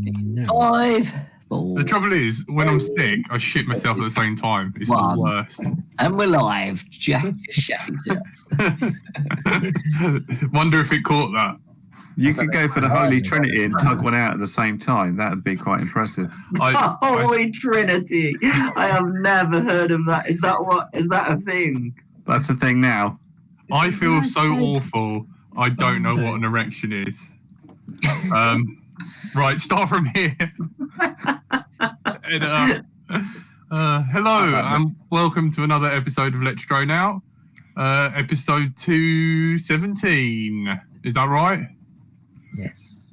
No. 5, 4. The trouble is, when I'm sick, I shit myself at the same time. It's the One. worst. And we're live. Jack just shat himself. Wonder if it caught that. You could go for the Holy Trinity and tug one out at the same time. That would be quite impressive. Holy Trinity! I have never heard of that. Is that a thing? That's a thing now. I feel so awful. I don't know what an erection is. Right, start from here. Hello, and welcome to another episode of Let's Drone Out. Episode 217. Is that right? Yes.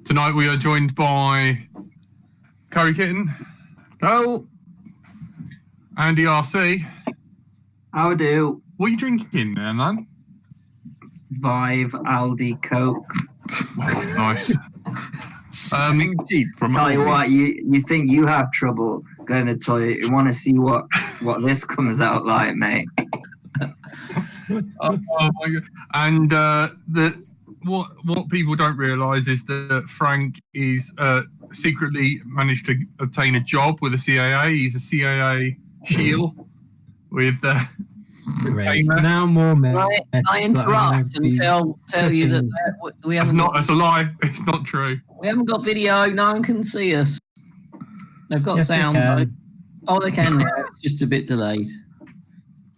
Tonight we are joined by Curry Kitten. Oh, Andy RC. How do? What are you drinking there, man? Vive Aldi Coke. Oh, nice. something cheap from Tell you Aldi. what, you think you have trouble going to the toilet? You want to see what this comes out like, mate? Oh my God. And what people don't realise is that Frank is secretly managed to obtain a job with the CAA. He's a CAA shield with. Great. Now more men. I interrupt and tell you that we haven't. That's a lie. It's not true. We haven't got video. No one can see us. They've got sound. Though. Oh, they can now. It's just a bit delayed.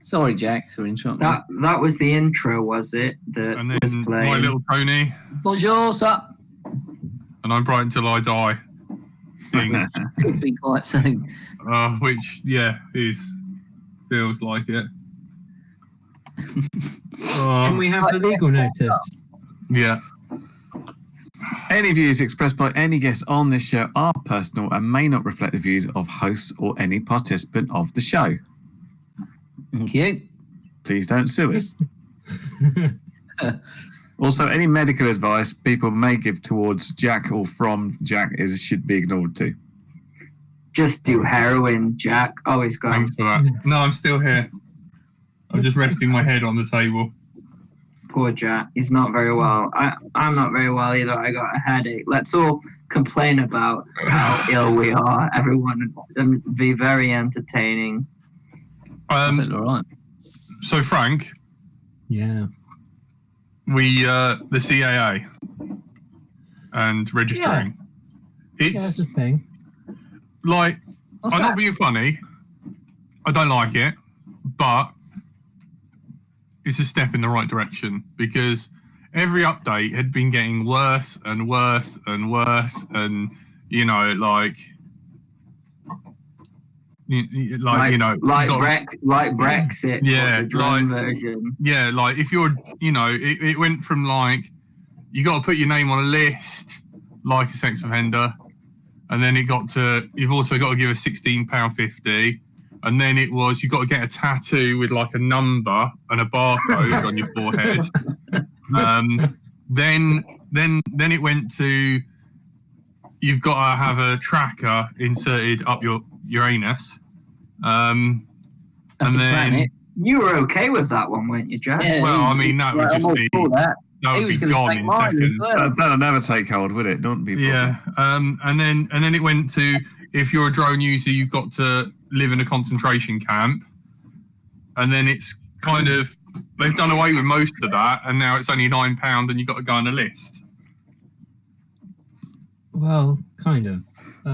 Sorry, Jack, for interrupting. That was the intro, was it? And was then playing. My Little Pony. Bonjour, sir. And I'm Bright Until I Die. Could be quite soon. Which, feels like it. Can we have the legal notice? Yeah. Any views expressed by any guests on this show are personal and may not reflect the views of hosts or any participant of the show. Thank you. Please don't sue us. Also, any medical advice people may give towards Jack or from Jack should be ignored too. Just do heroin, Jack. Always gone. Thanks for that. No, I'm still here. I'm just resting my head on the table. Poor Jack. He's not very well. I'm not very well either. I got a headache. Let's all complain about how ill we are. Everyone be very entertaining. All right. So Frank, Yeah. we the CAA and registering. That's It's the thing. like What's I'm that? not being funny. I don't like it, but it's a step in the right direction because every update had been getting worse and worse and worse, and like Brexit. Yeah, the drone version. Yeah, like if you're, it went from like you got to put your name on a list like a sex offender, and then it got to you've also got to give a £16.50, and then it was you got to get a tattoo with like a number and a barcode on your forehead. Then it went to you've got to have a tracker inserted up your anus. That's and a then planet. You were okay with that one, weren't you, Jack? Yeah, well, I mean that would just be that. that He would was be going to gone take in mine as seconds. well. That'll never take hold, will it? Don't be. Yeah, and then it went to if you're a drone user, you've got to live in a concentration camp, and then it's kind of they've done away with most of that, and now it's only £9, and you've got to go on a list. Well, kind of.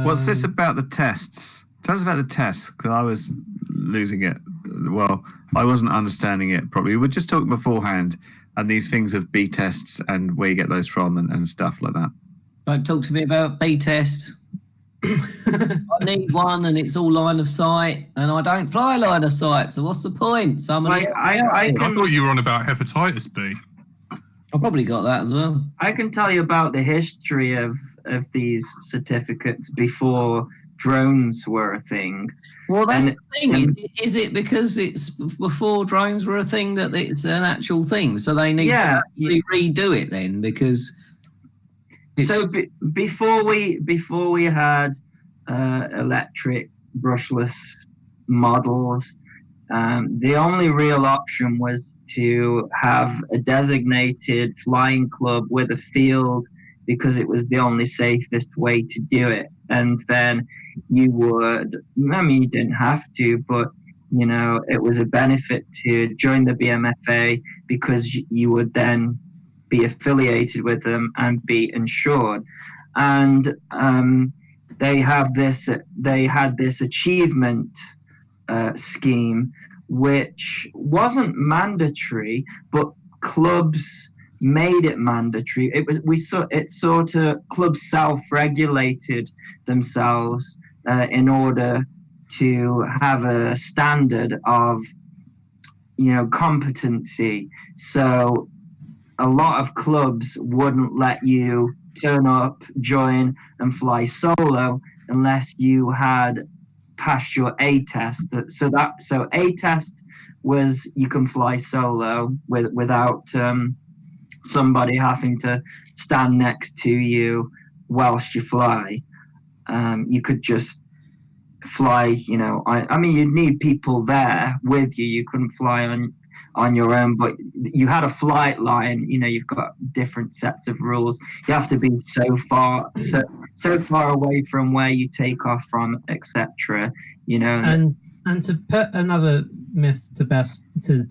What's this about the tests? Tell us about the tests, because I was losing it. Well, I wasn't understanding it properly. We were just talking beforehand, and these things of B tests and where you get those from and stuff like that. Don't talk to me about B tests. I need one, and it's all line of sight, and I don't fly line of sight. So what's the point? I thought you were on about hepatitis B. I probably got that as well. I can tell you about the history of these certificates before drones were a thing. Well, that's And- the thing. and- Is it because it's before drones were a thing that it's an actual thing? So they need to actually redo it then because. So before we had electric brushless models, the only real option was to have a designated flying club with a field because it was the only safest way to do it. And then you would, I mean, you didn't have to, but you know, it was a benefit to join the BMFA because you would then be affiliated with them and be insured. And they had this achievement scheme, which wasn't mandatory, but clubs made it mandatory. Clubs self-regulated themselves in order to have a standard of, you know, competency. So a lot of clubs wouldn't let you turn up, join, and fly solo unless you had passed your A test. So A test was you can fly solo without somebody having to stand next to you whilst you fly. You could just fly, you know. I mean, you'd need people there with you. You couldn't fly on your own, but you had a flight line. You know, you've got different sets of rules. You have to be so far away from where you take off from, etc. You know, and to put another myth to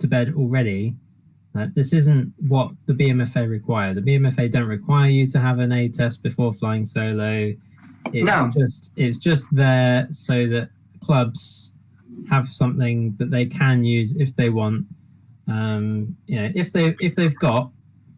bed already, this isn't what the BMFA require. The BMFA don't require you to have an A test before flying solo. It's just there so that clubs have something that they can use if they want. If they've got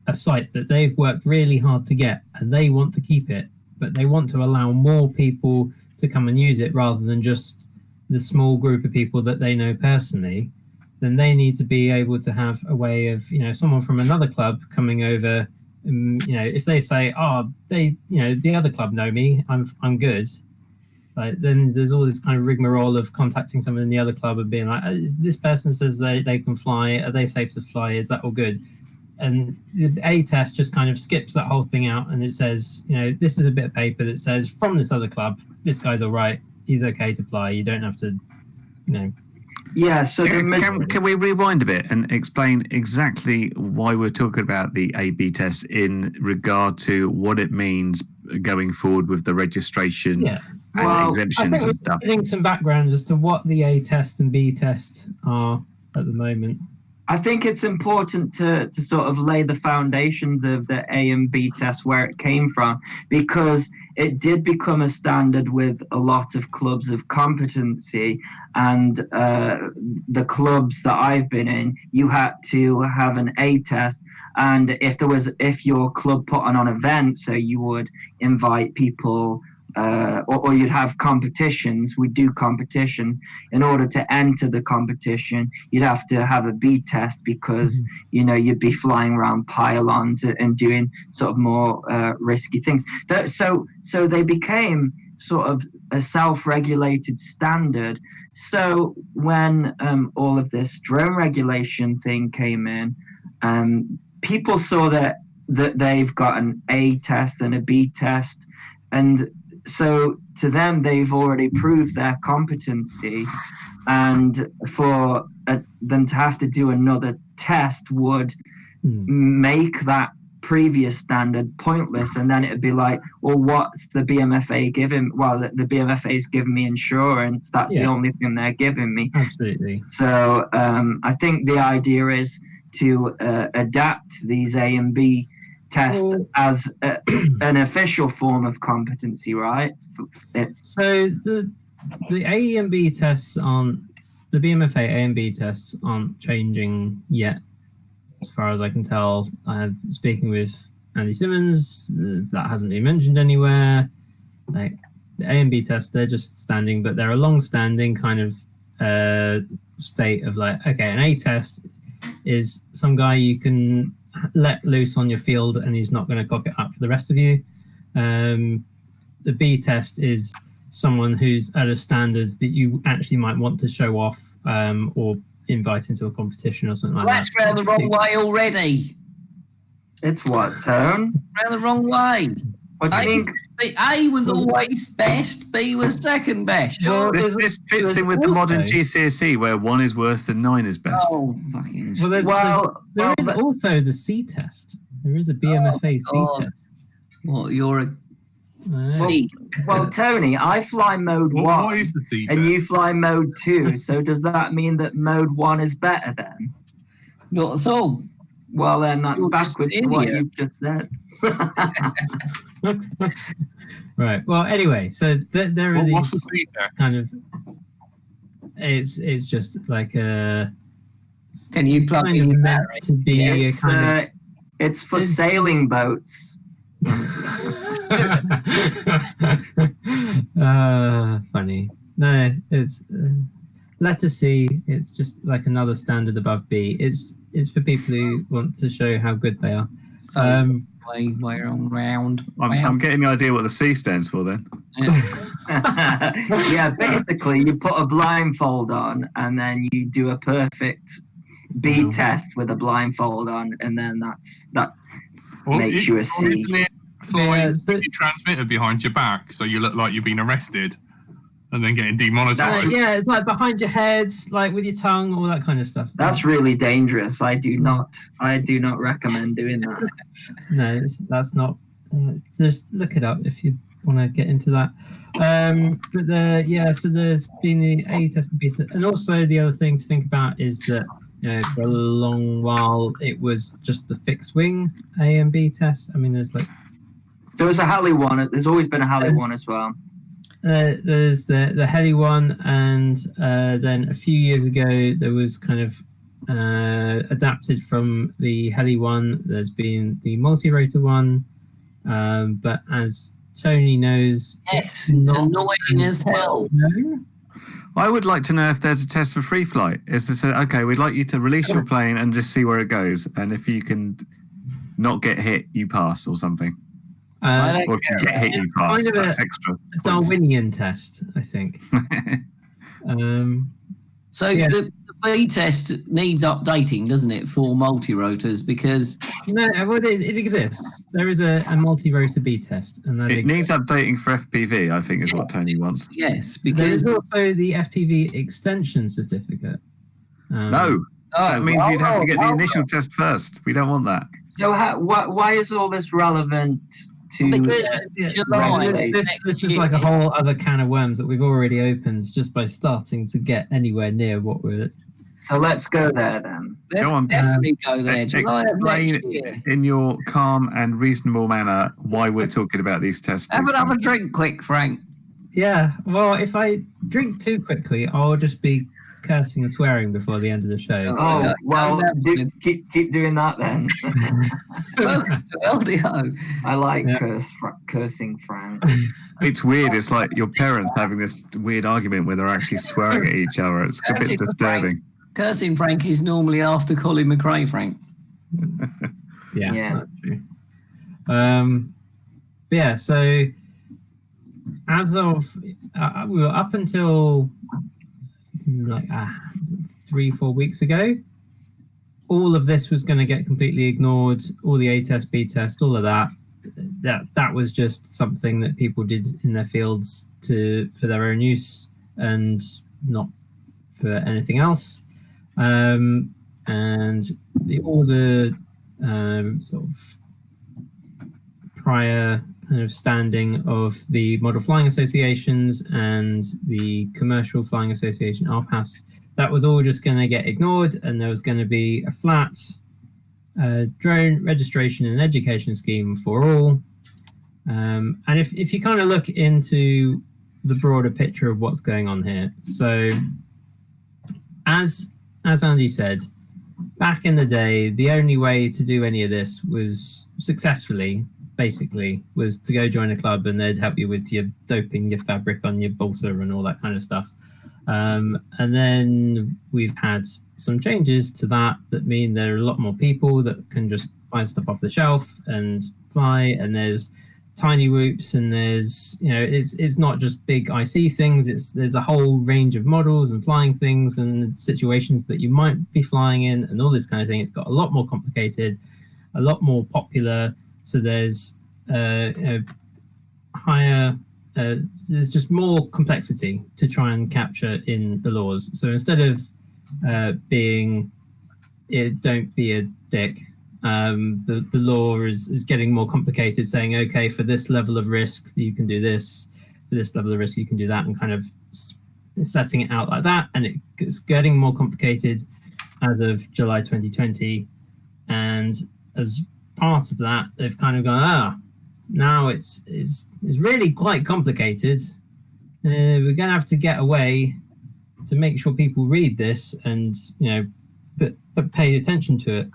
a site that they've worked really hard to get and they want to keep it, but they want to allow more people to come and use it rather than just the small group of people that they know personally, then they need to be able to have a way of, you know, someone from another club coming over. You know, if they say, the other club know me, I'm good. Like, then there's all this kind of rigmarole of contacting someone in the other club and being like, this person says they can fly. Are they safe to fly? Is that all good? And the A test just kind of skips that whole thing out, and it says, you know, this is a bit of paper that says from this other club, this guy's all right. He's okay to fly. You don't have to, you know. Yeah, so can we rewind a bit and explain exactly why we're talking about the A/B test in regard to what it means going forward with the registration and exemptions and stuff? Giving some background as to what the A test and B test are at the moment. I think it's important to sort of lay the foundations of the A and B test, where it came from, because it did become a standard with a lot of clubs of competency, and the clubs that I've been in, you had to have an A test. And if your club put on an event, so you would invite people, or you'd have competitions. We'd do competitions. In order to enter the competition, you'd have to have a B test, because you know, you'd be flying around pylons and doing sort of more risky things. So they became sort of a self-regulated standard. So when all of this drone regulation thing came in, people saw that they've got an A test and a B test, and so to them, they've already proved their competency, and for them to have to do another test would make that previous standard pointless. And then it'd be like, well, what's the BMFA giving? Well, the BMFA's giving me insurance. That's the only thing they're giving me. Absolutely. So I think the idea is to adapt these A and B tests as an official form of competency, right? So the A and B tests aren't, the BMFA A and B tests aren't changing yet, as far as I can tell. Speaking with Andy Simmons, that hasn't been mentioned anywhere. Like, the A and B tests, they're just standing, but they're a long-standing kind of state of like, okay, an A test is some guy you can let loose on your field and he's not going to cock it up for the rest of you. The B test is someone who's at a standard that you actually might want to show off, or invite into a competition or something like that. That's round the wrong way already. It's what, Tone? Round the wrong way. What do you think? A was always best, B was second best. Well, This fits in with the modern GCSE, where 1 is worse than 9 is best. Oh, fucking Well, there is also the C test. There is a BMFA C test. What, you're a Uh, C? Well, Tony, I fly mode What 1 is the C and test? you fly mode 2. So does that mean that mode 1 is better then? Not at all. Well, then that's You're just backwards an to what idiot. you've just said. right. Well, anyway, so there are What's the these C test? kind of. It's just like a. Can you plug kind in of your meant battery? to be a It's, kind of. it's for It's- sailing boats. Funny. No, it's letter C. It's just like another standard above B. It's for people who want to show how good they are. So way round. I'm getting the idea what the C stands for then. Yeah, basically, you put a blindfold on and then you do a perfect B test with a blindfold on, and then that makes you a C. Isn't it flying Yeah, so- with your transmitter behind your back so you look like you've been arrested and then getting demonetized? Yeah, it's like behind your head, like with your tongue, all that kind of stuff. That's really dangerous. I do not recommend doing that. No, that's not. Just look it up if you want to get into that. But so there's been the A test and B test, and also the other thing to think about is that for a long while it was just the fixed wing A and B test. I mean, there's like There was a Halley one. There's always been a Halley one as well. there's the heli one, and then a few years ago there was kind of adapted from the heli one. There's been the multi-rotor one, but as Tony knows, Yes, it's annoying as hell. known. I would like to know if there's a test for free flight. Is to say, okay, we'd like you to release your plane and just see where it goes, and if you can not get hit, you pass or something. Uh, Or if you get hit, you pass. kind of That's extra. a points. Darwinian test, I think. So Yeah. the B test needs updating, doesn't it, for multi-rotors? Because No, well, it exists. There is a multi-rotor B test, and that It exists. needs updating for FPV, I think, is what Tony wants. yes, There because is also the FPV extension certificate. No, that means you'd have to get the initial test first. We don't want that. So why is all this relevant to? Because July regulate? This is like a whole other can of worms that we've already opened just by starting to get anywhere near what we're. So let's go there then. let's Go on. definitely go there. July of next Explain year. in your calm and reasonable manner why we're talking about these tests. Have please, another Frank. drink, quick, Frank. Yeah, well, if I drink too quickly, I'll just be cursing and swearing before the end of the show. Oh yeah. well, Yeah. keep doing that then. Welcome to LDO. I like Yeah. cursing Frank. It's weird. It's like your parents having this weird argument where they're actually swearing at each other. It's a bit Cursing disturbing. Cursing Frank is normally after Colin McRae, Frank. Yeah, Yeah. that's true. But yeah, so as of we were up until like 3-4 weeks ago, all of this was going to get completely ignored. All the A test, B test, all of that was just something that people did in their fields for their own use and not for anything else. And all the sort of prior kind of standing of the Model Flying Associations and the Commercial Flying Association, RPAS, that was all just going to get ignored, and there was going to be a flat drone registration and education scheme for all. And if you kind of look into the broader picture of what's going on here, so as Andy said, back in the day, the only way to do any of this was successfully, basically, was to go join a club and they'd help you with your doping, your fabric on your balsa and all that kind of stuff. And then we've had some changes to that mean there are a lot more people that can just buy stuff off the shelf and fly, and there's tiny whoops, and there's it's not just big IC things, there's a whole range of models and flying things and situations that you might be flying in and all this kind of thing. It's got a lot more complicated, a lot more popular, so there's higher there's just more complexity to try and capture in the laws. So instead of being don't be a dick, the law is getting more complicated, saying, okay, for this level of risk, you can do this. For this level of risk, you can do that, and kind of setting it out like that. And it's getting more complicated as of July 2020. And as part of that, they've kind of gone, now it's really quite complicated. We're going to have to get a way to make sure people read this and, but pay attention to it.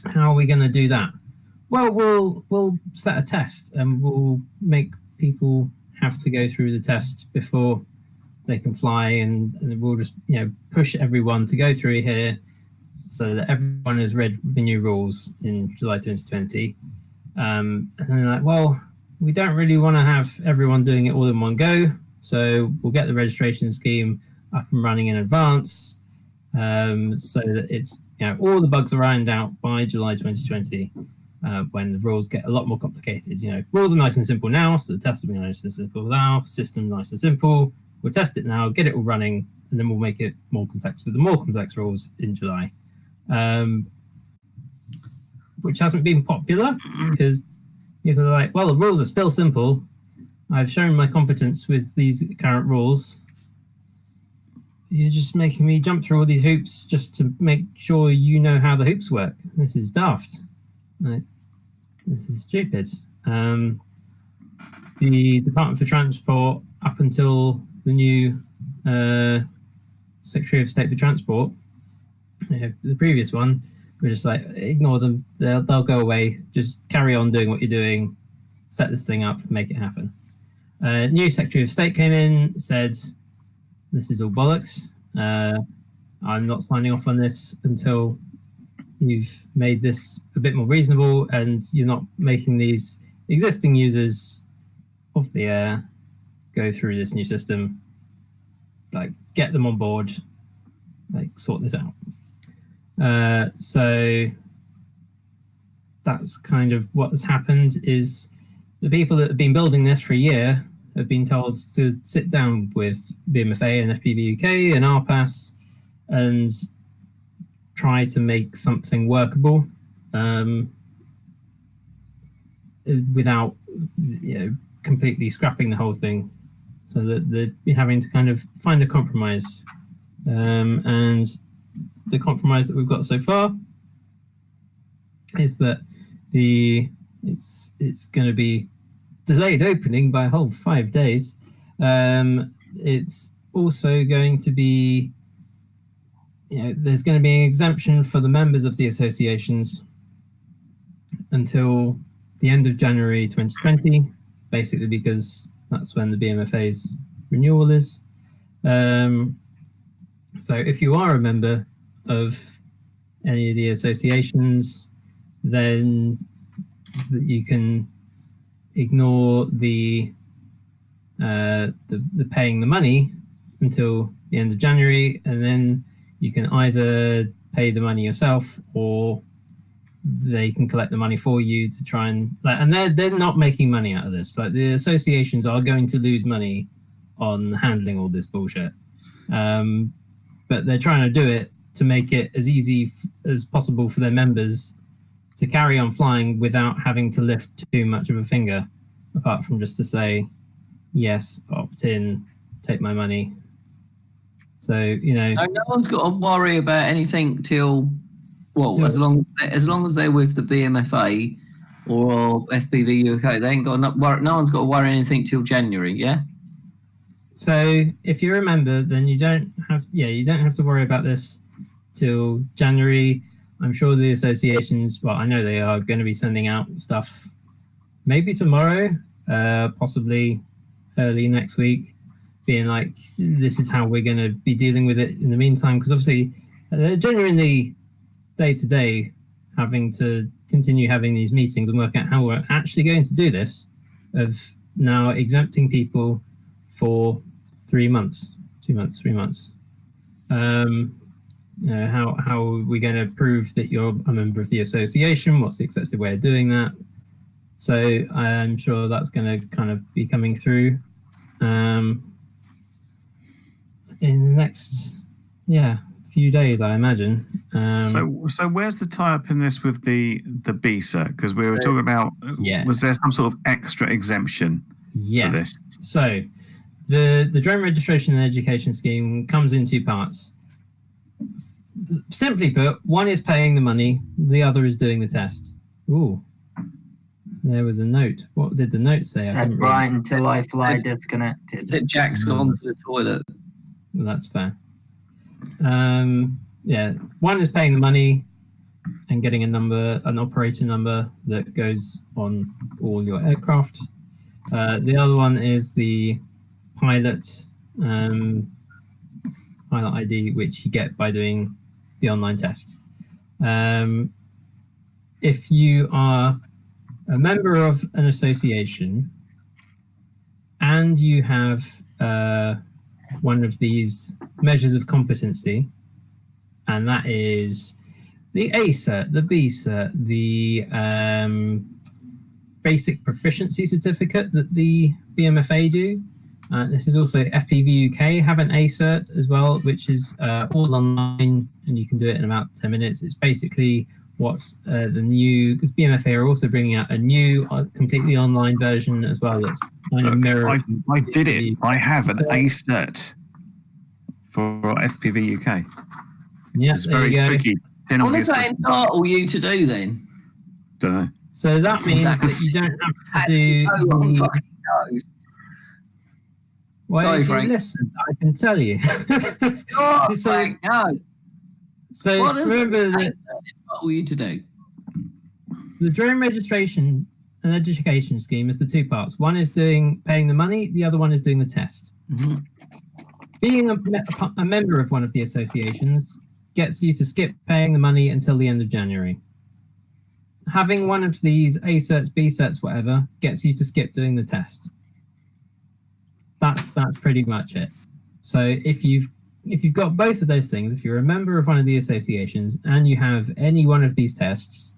How are we going to do that? Well, we'll set a test, and we'll make people have to go through the test before they can fly, and we'll just push everyone to go through here so that everyone has read the new rules in July 2020. And they're like, well, we don't really want to have everyone doing it all in one go, so we'll get the registration scheme up and running in advance, so that it's all the bugs are ironed out by July 2020, when the rules get a lot more complicated. Rules are nice and simple now, so the test will be nice and simple now. System nice and simple. We'll test it now, get it all running, and then we'll make it more complex with the more complex rules in July, which hasn't been popular because people are like, well, the rules are still simple. I've shown my competence with these current rules. You're just making me jump through all these hoops just to make sure you know how the hoops work. This is daft. This is stupid. The Department for Transport, up until the new Secretary of State for Transport, the previous one, we're just like, ignore them. They'll go away. Just carry on doing what you're doing. Set this thing up. Make it happen. New Secretary of State came in, said, this is all bollocks. I'm not signing off on this until you've made this a bit more reasonable, and you're not making these existing users of the air go through this new system. Like, get them on board, like, sort this out. So that's kind of what has happened. Is the people that have been building this for a year have been told to sit down with BMFA and FPV UK and RPAS and try to make something workable, without completely scrapping the whole thing. So that they've been having to kind of find a compromise, and the compromise that we've got so far is that it's going to be delayed opening by a whole 5 days. It's also going to be, there's going to be an exemption for the members of the associations until the end of January 2020, basically because that's when the BMFA's renewal is. So if you are a member of any of the associations, then you can ignore the paying the money until the end of January, and then you can either pay the money yourself, or they can collect the money for you to try and they're not making money out of this. Like, the associations are going to lose money on handling all this bullshit, but they're trying to do it to make it as easy as possible for their members to carry on flying without having to lift too much of a finger, apart from just to say, yes, opt in, take my money. So, So no one's got to worry about anything till, as long as they're with the BMFA or FPV UK, they ain't got no one's got to worry anything till January, yeah? So if you're a member, then you don't have to worry about this till January. I'm sure the associations, I know they are going to be sending out stuff maybe tomorrow, possibly early next week, being like, this is how we're going to be dealing with it in the meantime, because obviously they're genuinely day-to-day having to continue having these meetings and work out how we're actually going to do this, of now exempting people for 3 months, 2 months, 3 months. How are we going to prove that you're a member of the association? What's the accepted way of doing that? So I'm sure that's going to kind of be coming through in the next few days, I imagine. So where's the tie-up in this with the B cert? Because we were talking about, was there some sort of extra exemption for this? So the drone registration and education scheme comes in two parts. Simply put, one is paying the money, the other is doing the test. Ooh, there was a note. What did the note say? Said right until I fly disconnected. It said Jack's gone to the toilet. Well, that's fair. One is paying the money and getting an operator number that goes on all your aircraft. The other one is the pilot ID, which you get by doing the online test. If you are a member of an association and you have one of these measures of competency, and that is the A cert, the B cert, the basic proficiency certificate that the BMFA do. This is also FPV UK have an A cert as well, which is all online, and you can do it in about 10 minutes. It's basically what's the new, because BMFA are also bringing out a new completely online version as well that's kind of mirrored. I did it. I have an A cert for FPV UK. Yeah, it's very tricky. What does that entitle you to do then? Don't know. So that means that you don't have to do. Well, Sorry, if Frank. you listen, I can tell you. Frank, no. So What does remember that entitle you to do? so the drone registration and education scheme is the two parts. One is paying the money. The other one is doing the test. Mm-hmm. Being a member of one of the associations gets you to skip paying the money until the end of January. Having one of these A certs, B certs, whatever, gets you to skip doing the test. That's pretty much it. So if you've got both of those things, if you're a member of one of the associations and you have any one of these tests,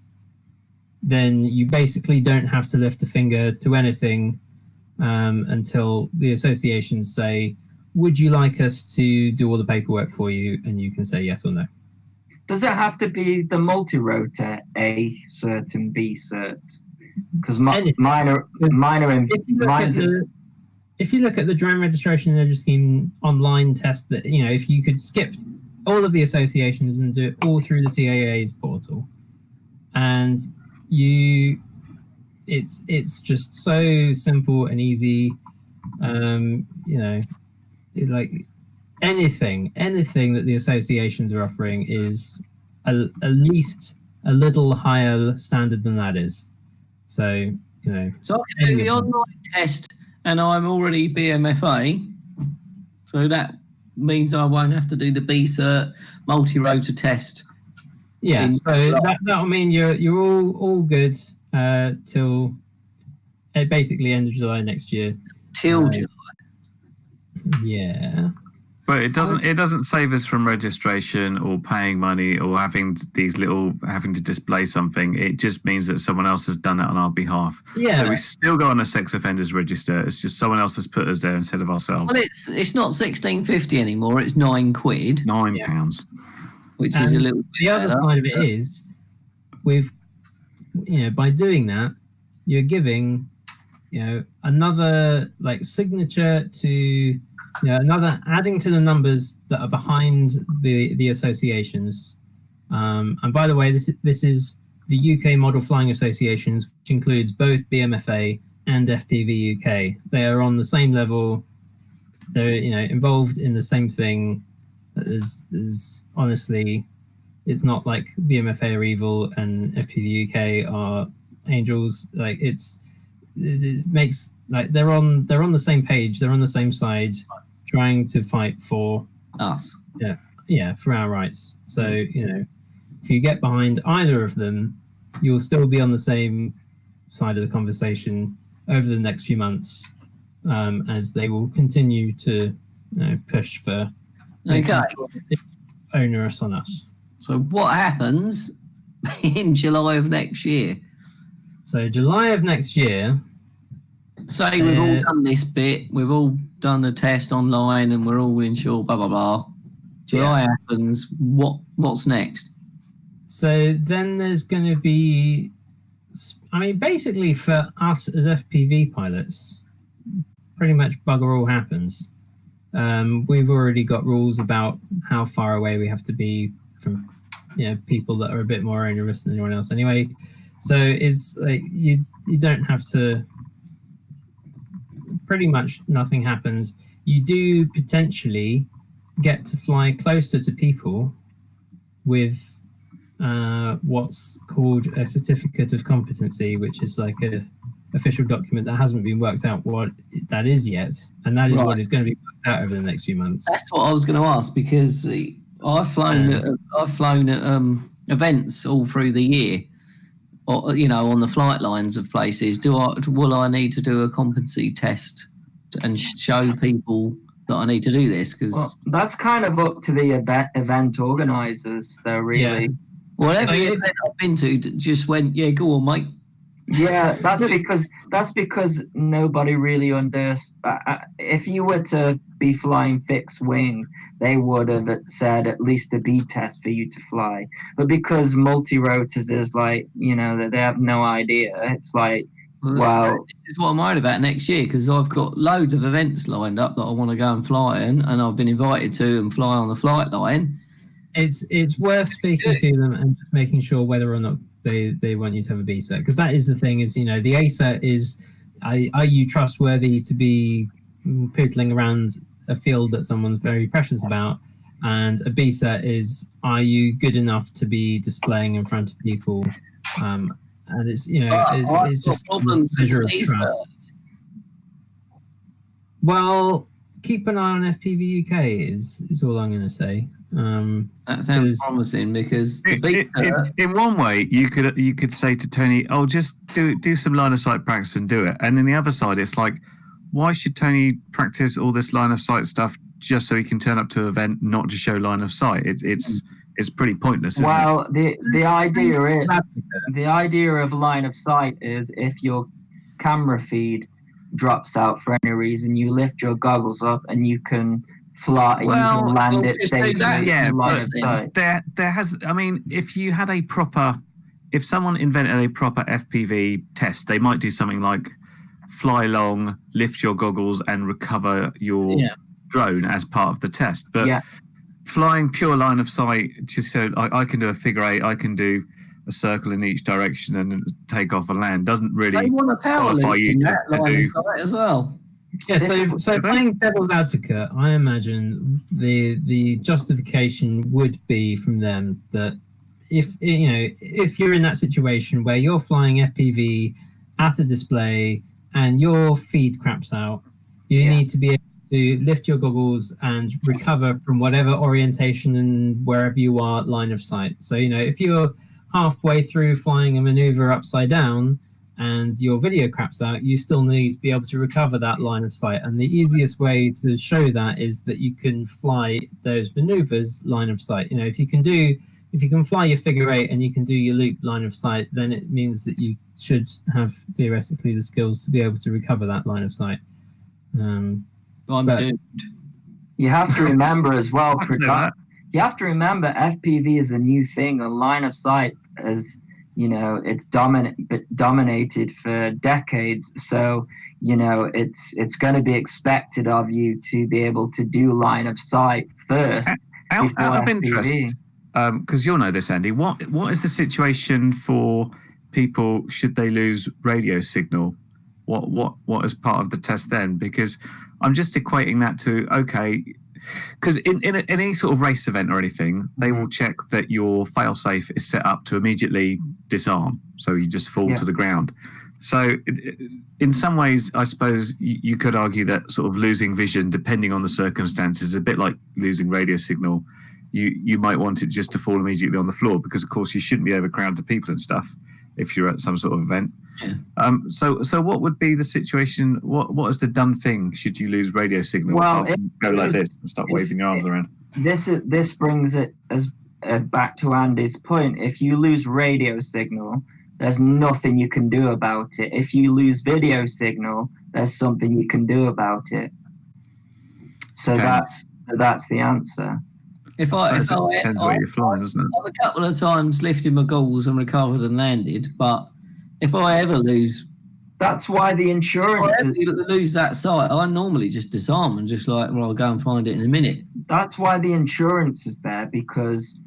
then you basically don't have to lift a finger to anything until the associations say, would you like us to do all the paperwork for you? And you can say yes or no. Does it have to be the multi-rotor A cert and B cert? Because mine are in. If you look at the drone registration and education scheme online test, that if you could skip all of the associations and do it all through the CAA's portal, and it's just so simple and easy. Like anything that the associations are offering is at least a little higher standard than that is. So So I can do the online test, and I'm already BMFA. So that means I won't have to do the B cert multi-rotor test. Yeah. So that'll mean you're all good till basically end of July next year. Till July. Yeah. But it doesn't save us from registration or paying money or having to display something. It just means that someone else has done it on our behalf. Yeah. So we still go on a sex offenders register. It's just someone else has put us there instead of ourselves. Well, it's not £16.50 anymore. It's £9. £9, which is a little bit the other better. side of it is, by doing that, you're giving, another signature to. Another adding to the numbers that are behind the associations. And by the way, this is the UK Model Flying Associations, which includes both BMFA and FPV UK. They are on the same level. They're involved in the same thing. There's honestly, it's not like BMFA are evil and FPV UK are angels. It makes they're on the same page. They're on the same side, trying to fight for us. Yeah, for our rights. So if you get behind either of them, you'll still be on the same side of the conversation over the next few months, as they will continue to push for onerous on us. So what happens in July of next year? So July of next year. Say we've all done this bit, we've all done the test online, and we're all insured, blah blah blah. July happens. What's next? So then there's going to be, I mean, basically for us as FPV pilots, pretty much bugger all happens. We've already got rules about how far away we have to be from, people that are a bit more onerous than anyone else anyway. So it's like you don't have to. Pretty much nothing happens. You do potentially get to fly closer to people with what's called a certificate of competency, which is like a official document that hasn't been worked out what that is yet, and that is what is going to be worked out over the next few months. That's what I was going to ask, because I've flown at events all through the year, or on the flight lines of places. Will I need to do a competency test and show people that I need to do this? Because that's kind of up to the event organisers, though. Really. Yeah. Well, every event I've been to just went, go on, mate. Yeah, that's because nobody really understands. If you were to be flying fixed wing, they would have said at least a B test for you to fly. But because multi-rotors is like, that they have no idea. It's like, well, this is what I'm worried about next year, because I've got loads of events lined up that I want to go and fly in, and I've been invited to and fly on the flight line. It's worth speaking to them and just making sure whether or not they want you to have a B cert, because that is the thing. Is the A cert is, are you trustworthy to be pootling around a field that someone's very precious about, and a B cert is, are you good enough to be displaying in front of people, and it's it's just a measure of trust. Well, keep an eye on FPV UK is all I'm going to say. That sounds promising, because in one way you could say to Tony, "Oh, just do some line of sight practice and do it." And in the other side, it's like, why should Tony practice all this line of sight stuff just so he can turn up to an event, not to show line of sight? It's pretty pointless, isn't it? the idea of line of sight is, if your camera feed drops out for any reason, you lift your goggles up and you can fly. You can land it safely. There has. I mean, if someone invented a proper FPV test, they might do something like fly long, lift your goggles, and recover your drone as part of the test. But flying pure line of sight, just so I can do a figure eight, I can do a circle in each direction and take off and land, doesn't really qualify you to do as well. Yeah, so playing devil's advocate, I imagine the justification would be from them that if you're in that situation where you're flying FPV at a display and your feed craps out, you need to be able to lift your goggles and recover from whatever orientation and wherever you are line of sight. So if you're halfway through flying a maneuver upside down and your video craps out, you still need to be able to recover that line of sight. And the easiest way to show that is that you can fly those maneuvers line of sight. If you can fly your figure eight and you can do your loop line of sight, then it means that you should have theoretically the skills to be able to recover that line of sight. You have to remember as well, you have to remember FPV is a new thing. A line of sight is, it's dominated for decades. So, it's going to be expected of you to be able to do line of sight first. Out of interest, because you'll know this, Andy, what is the situation for people should they lose radio signal? What is part of the test then? Because I'm just equating that to, okay, because in any sort of race event or anything, they will check that your failsafe is set up to immediately disarm, so you just fall to the ground. So in some ways, I suppose you could argue that sort of losing vision, depending on the circumstances, is a bit like losing radio signal. You might want it just to fall immediately on the floor, because of course you shouldn't be overcrowded to people and stuff if you're at some sort of event. Yeah. So what would be the situation? What is the done thing should you lose radio signal? Well, go like this and start waving your arms around. This brings it back to Andy's point. If you lose radio signal, there's nothing you can do about it. If you lose video signal, there's something you can do about it. So that's the answer. If I I suppose it depends where you're flying, doesn't it? I've a couple of times lifted my goggles and recovered and landed, but if I ever lose That's why the insurance. lose that sight, I normally just disarm and just like, well, I'll go and find it in a minute. That's why the insurance is there, because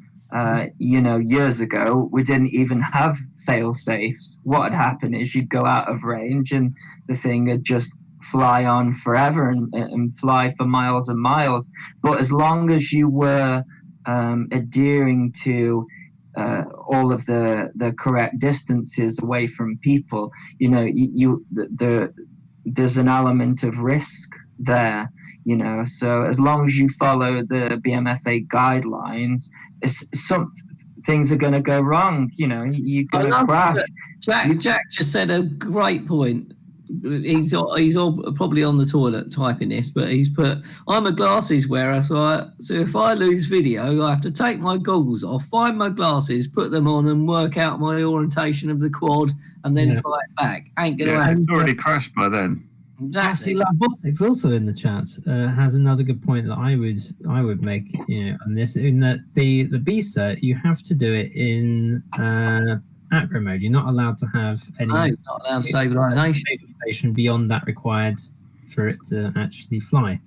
years ago we didn't even have fail safes. What had happened is you'd go out of range and the thing would just fly on forever and fly for miles and miles. But as long as you were adhering to all of the correct distances away from people, there's an element of risk there. So as long as you follow the BMFA guidelines, some things are going to go wrong. You're going to crash. Jack just said a great point. He's all probably on the toilet typing this, but he's put, I'm a glasses wearer, so if I lose video, I have to take my goggles off, find my glasses, put them on, and work out my orientation of the quad, and then fly it back. Ain't gonna happen. It's already crashed by then. Actually, Labotics also in the chat has another good point that I would make on this, in that the BSERT, you have to do it in acro mode. You're not allowed to have any not allowed stabilization beyond that required for it to actually fly.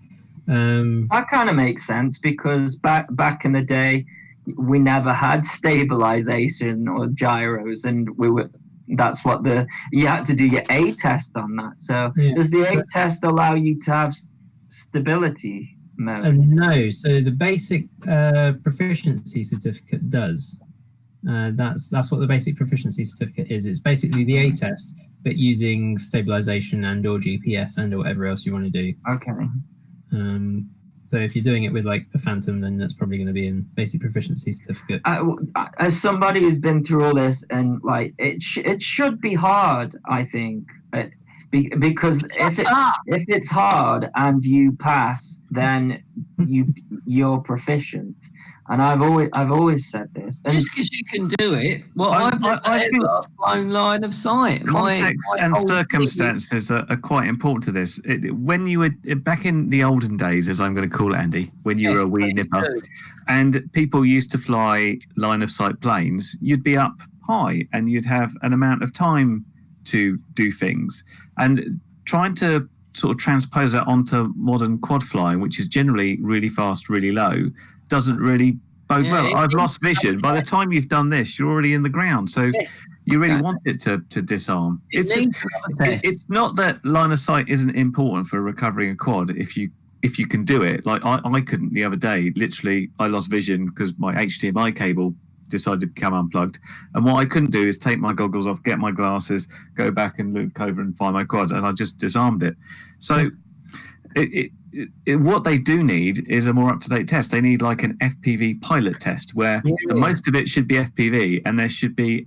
That kind of makes sense, because back in the day we never had stabilization or gyros, and that's what you had to do your A test on that. So does the A test allow you to have stability mode? No, so the basic proficiency certificate does. That's what the basic proficiency certificate is. It's basically the A test, but using stabilization and or GPS and or whatever else you want to do. Okay. So if you're doing it with like a Phantom, then that's probably going to be in basic proficiency certificate. As somebody who's been through all this, and like it should be hard, I think, because if it's hard and you pass, then you're proficient. And I've always said this. And just because you can do it, well, I think a blown line of sight. Context and circumstances are quite important to this. When you were back in the olden days, as I'm going to call it, Andy, when you were a wee nipper, and people used to fly line of sight planes, you'd be up high and you'd have an amount of time to do things. And trying to sort of transpose that onto modern quad flying, which is generally really fast, really low, doesn't really bode well. I've lost vision. By the time you've done this, you're already in the ground. So you really want it to disarm. It's not that line of sight isn't important for recovering a quad if you can do it. Like I couldn't the other day. Literally, I lost vision because my HDMI cable decided to become unplugged. And what I couldn't do is take my goggles off, get my glasses, go back and look over and find my quad, and I just disarmed it. So what they do need is a more up-to-date test. They need like an FPV pilot test where most of it should be FPV, and there should be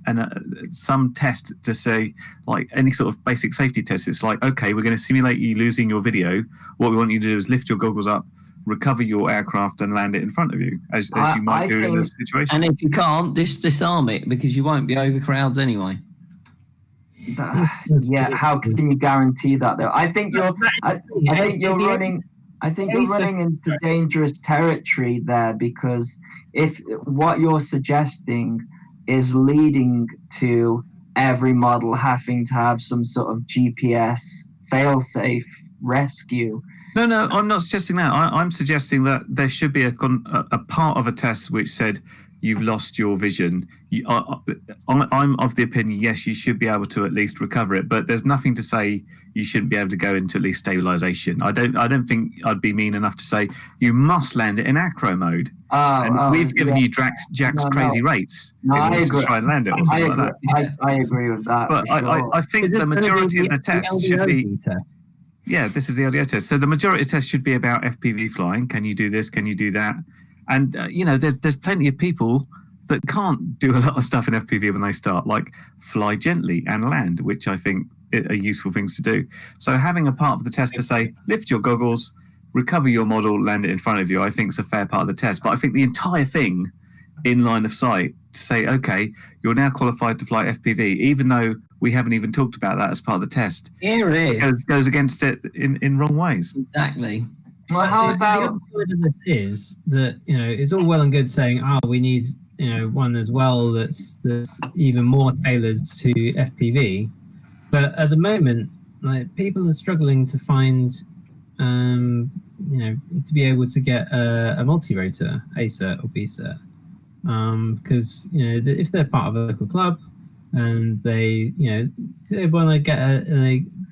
some test to say, like any sort of basic safety test. It's like, okay, we're going to simulate you losing your video. What we want you to do is lift your goggles up, recover your aircraft and land it in front of you, as you might do in this situation. And if you can't, just disarm it, because you won't be over crowds anyway. How can you guarantee that though? I think you're running into dangerous territory there, because if what you're suggesting is leading to every model having to have some sort of GPS fail-safe rescue. No, I'm not suggesting that. I'm suggesting that there should be a part of a test which said you've lost your vision. I'm of the opinion, yes, you should be able to at least recover it, but there's nothing to say you shouldn't be able to go into at least stabilization. I don't think I'd be mean enough to say you must land it in acro mode. We've given you Jack's crazy rates in order to try and land it or something like that. I agree with that. But I think the majority of the test should be... Yeah, this is the LDO test. So the majority of the test should be about FPV flying. Can you do this? Can you do that? And, there's plenty of people that can't do a lot of stuff in FPV when they start, like fly gently and land, which I think are useful things to do. So having a part of the test to say, lift your goggles, recover your model, land it in front of you, I think is a fair part of the test. But I think the entire thing in line of sight to say, okay, you're now qualified to fly FPV, even though we haven't even talked about that as part of the test. Here it is. Goes against it in wrong ways. Exactly. Well, how the about other side of this is that it's all well and good saying, we need one as well that's even more tailored to FPV, but at the moment, like, people are struggling to find to be able to get a multi-rotor A cert or B cert, because if they're part of a local club and they want to get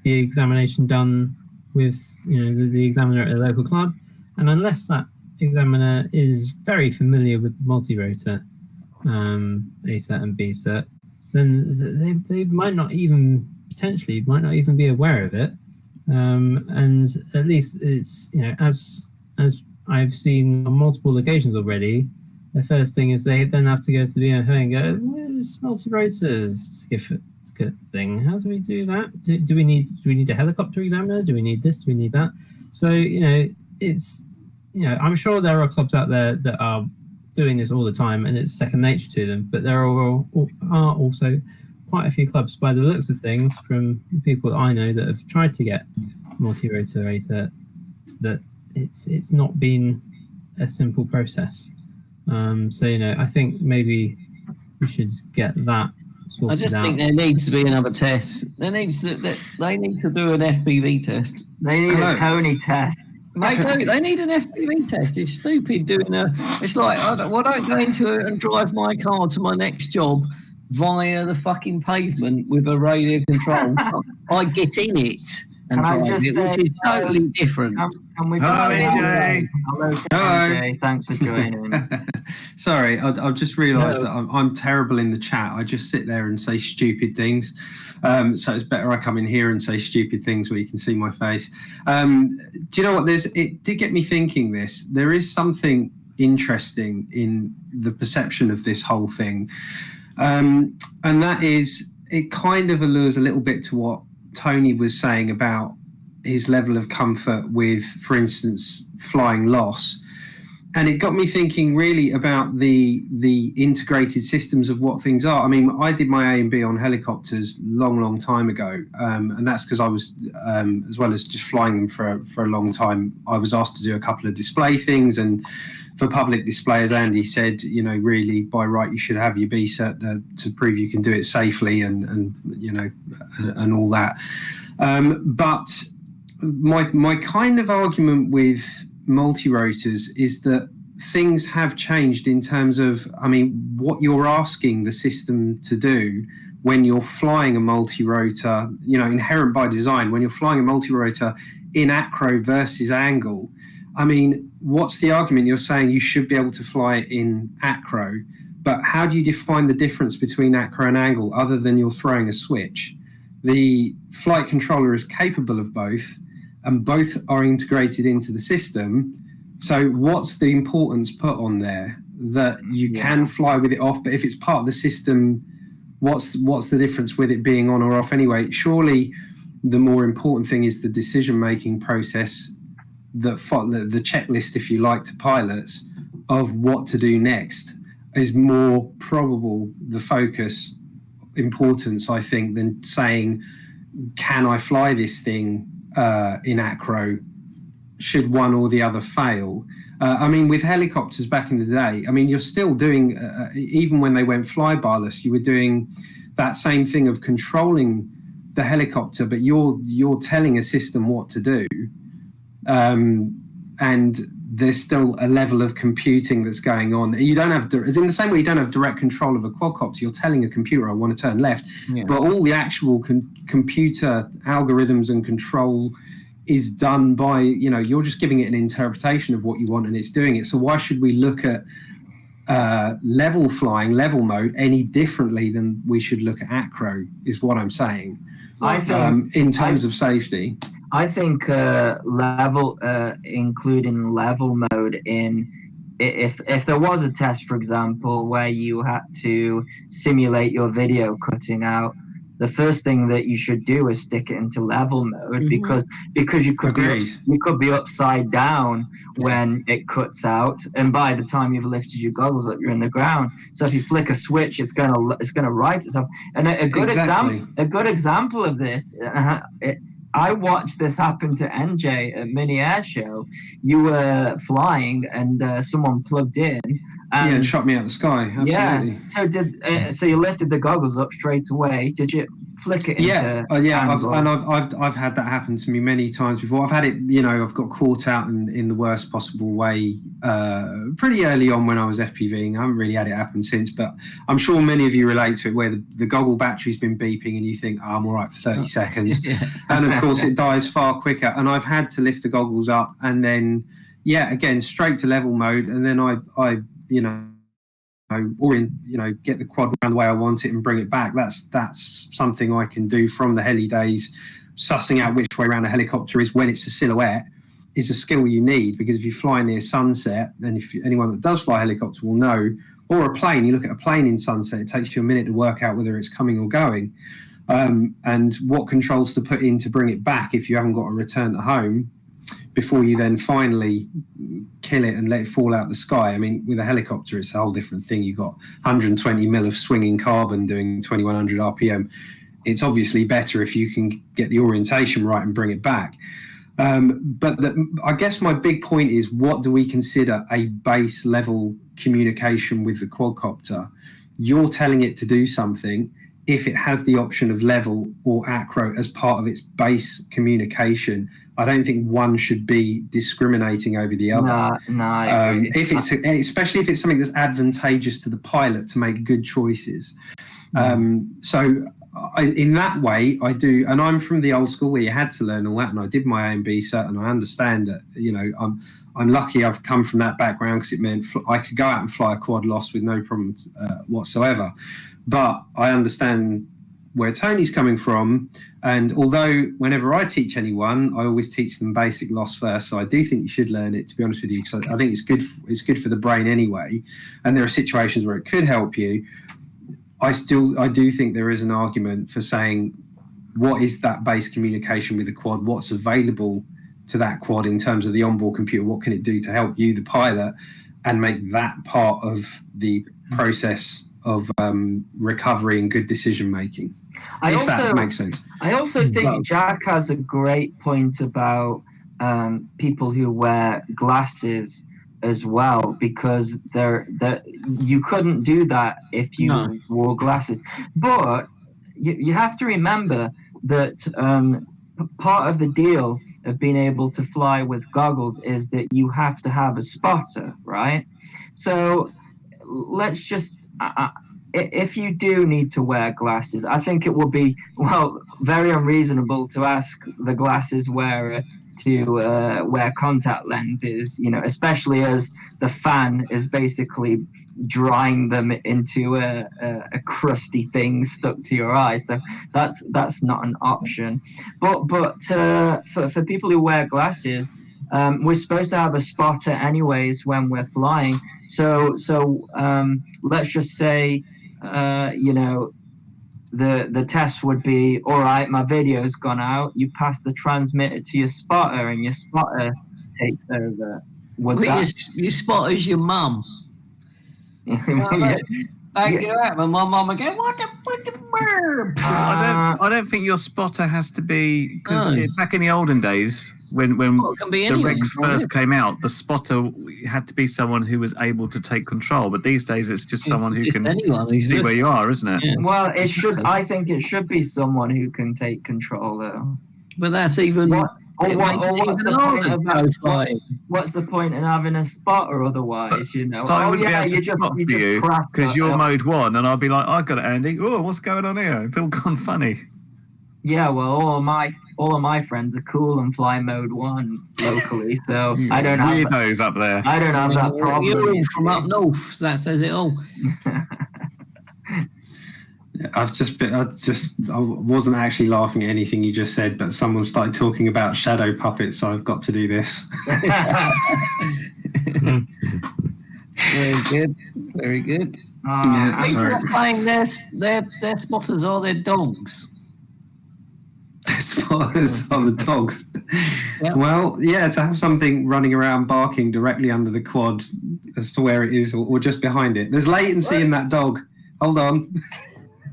the examination done with the examiner at a local club, and unless that examiner is very familiar with the multi-rotor A cert and B cert, then they might not even be aware of it. And at least it's as I've seen on multiple occasions already, the first thing is they then have to go to the BMFA and go, where's multi-rotor certificate thing? How do we do that? Do we need a helicopter examiner? Do we need this? Do we need that? So it's I'm sure there are clubs out there that are doing this all the time and it's second nature to them, but there are also quite a few clubs, by the looks of things, from people that I know that have tried to get multi-rotor A cert, that it's not been a simple process. So I think maybe we should get that sorted out. I just think there needs to be another test. They need to do an FPV test. they need a Tony test? They need an FPV test. It's stupid doing it's like, I don't go into it and drive my car to my next job via the fucking pavement with a radio control. I get in it and Can I drive just it, say, which is totally different. Can we Hello, AJ. Hello, Hello. AJ. Thanks for joining. Sorry, I've just realised that I'm terrible in the chat. I just sit there and say stupid things. So it's better I come in here and say stupid things where you can see my face. Do you know what? It did get me thinking this. There is something interesting in the perception of this whole thing. And that is, it kind of allures a little bit to what Tony was saying about his level of comfort with, for instance, flying loss. And it got me thinking really about the integrated systems of what things are. I mean, I did my A and B on helicopters long time ago. And that's because I was, as well as just flying them for a long time, I was asked to do a couple of display things. And for public display, as Andy said, really by right, you should have your B cert to prove you can do it safely and all that. But my kind of argument with multi-rotors is that things have changed in terms of, what you're asking the system to do when you're flying a multi-rotor, inherent by design, when you're flying a multi-rotor in acro versus angle. What's the argument? You're saying you should be able to fly it in acro, but how do you define the difference between acro and angle other than you're throwing a switch? The flight controller is capable of both, and both are integrated into the system. So what's the importance put on there that you can fly with it off, but if it's part of the system, what's the difference with it being on or off anyway? Surely the more important thing is the decision-making process, the checklist, if you like, to pilots of what to do next is more probable the focus importance, I think, than saying, can I fly this thing in acro? Should one or the other fail? With helicopters back in the day, you're still doing, even when they went flybarless, you were doing that same thing of controlling the helicopter, but you're telling a system what to do. And there's still a level of computing that's going on. You don't have, in the same way you don't have direct control of a quadcopter, you're telling a computer, I want to turn left, but all the actual computer algorithms and control is done by, you're just giving it an interpretation of what you want and it's doing it. So why should we look at level flying, level mode, any differently than we should look at acro, is what I'm saying. I think, in terms of safety. I think including level mode in, if there was a test, for example, where you had to simulate your video cutting out, the first thing that you should do is stick it into level mode, because you could be upside down when it cuts out, and by the time you've lifted your goggles up, you're in the ground. So if you flick a switch, it's gonna right itself. And a good example of this, I watched this happen to NJ at Mini Air Show. You were flying and someone plugged in. And shot me out the sky. Absolutely. Yeah. So you lifted the goggles up straight away. Did you flick it into I've had that happen to me many times before. I've had it, I've got caught out in the worst possible way pretty early on when I was FPVing. I haven't really had it happen since, but I'm sure many of you relate to it, where the goggle battery's been beeping and you think, I'm all right for 30 seconds. And of course it dies far quicker. And I've had to lift the goggles up and then, again, straight to level mode. And then I get the quad around the way I want it and bring it back. That's something I can do from the heli days. Sussing out which way around a helicopter is when it's a silhouette is a skill you need, because if you fly near sunset, and if anyone that does fly a helicopter will know, or a plane, you look at a plane in sunset, it takes you a minute to work out whether it's coming or going, and what controls to put in to bring it back if you haven't got a return to home before you then finally kill it and let it fall out the sky. I mean, with a helicopter, it's a whole different thing. You've got 120 mil of swinging carbon doing 2100 RPM. It's obviously better if you can get the orientation right and bring it back. I guess my big point is, what do we consider a base level communication with the quadcopter? You're telling it to do something. If it has the option of level or acro as part of its base communication, I don't think one should be discriminating over the other. No, I agree. Especially if it's something that's advantageous to the pilot to make good choices. In that way, I do, and I'm from the old school where you had to learn all that, and I did my A and B cert, and I understand that. I'm lucky I've come from that background, because it meant I could go out and fly a quad lost with no problems whatsoever. But I understand where Tony's coming from, and although whenever I teach anyone, I always teach them basic loss first, so I do think you should learn it, to be honest with you, because I think it's good for the brain anyway, and there are situations where it could help you. I do think there is an argument for saying, what is that base communication with the quad? What's available to that quad in terms of the onboard computer? What can it do to help you, the pilot, and make that part of the process of recovery and good decision making? That makes sense. I also think Jack has a great point about people who wear glasses as well, because you couldn't do that if you wore glasses. But you have to remember that part of the deal of being able to fly with goggles is that you have to have a spotter, right? So let's just if you do need to wear glasses, I think it will be very unreasonable to ask the glasses wearer to wear contact lenses, especially as the fan is basically drying them into a crusty thing stuck to your eye. So that's not an option. But for people who wear glasses, we're supposed to have a spotter anyways when we're flying. So let's just say, the test would be, all right, my video's gone out, you pass the transmitter to your spotter and your spotter takes over. Your spotter's your mum. My mum again. What the burp? I don't think your spotter has to be, because back in the olden days, when the regs first came out, the spotter had to be someone who was able to take control. But these days, it's just someone who can see where you are, isn't it? Yeah. Well, it should. I think it should be someone who can take control, though. But that's even. What's the point in having a spotter otherwise? So I wouldn't be able to spot for you because you're mode 1, and I'll be like, I got it, Andy. Oh, what's going on here? It's all gone funny. Yeah, well, all of my friends are cool and fly mode 1 locally, so I don't have weirdos up there. I don't have that problem. You're all from up north. That says it all. I wasn't actually laughing at anything you just said, but someone started talking about shadow puppets, so I've got to do this. Very good. Very good. People are flying their spotters or their dogs. Their spotters are the dogs. Yep. Well, yeah, to have something running around barking directly under the quad as to where it is or just behind it. There's latency in that dog. Hold on.